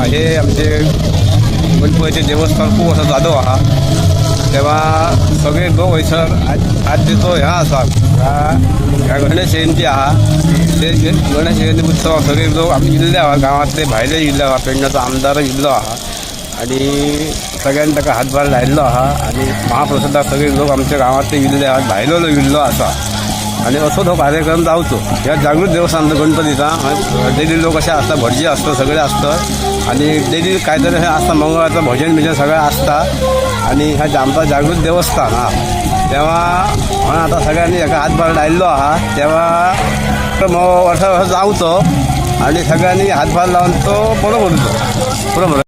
हे आमचे गणपतीचे देवस्थान खूप असं जादव आहा तेव्हा सगळे लोक वयसर आज देतो ह्या आसा ह्या गणेश जयंती आहा ते गणेश जयंती उत्सवाक सगळे लोक आमचे इल्ले आहा गांवातले भायले इल्ले आहा पेडण्याचो आमदार इल्लो आहा आणि सगळ्यांनी ताका हातभार लायिल्लो आहा आणि महाप्रसादाक सगळे लोक आमच्या गांवातले इल्ले आहात भायलो लोक इल्लो आसा आणि असो तो कार्यक्रम जावचो ह्या जागृत देवस्थान गणपतीचा डेली लोक असे असतात भटजी असतात सगळे असतात आणि डेली काहीतरी हे असतं मंगळवारचं भजन बिजन सगळं असतात आणि ह्या आमचा जागृत देवस्थान हा तेव्हा म्हणून आता सगळ्यांनी एका हातभार लायिल्लो आहा तेव्हा वर्षा जावचो आणि सगळ्यांनी हातभार लावून तो बरो करचो बरोबर.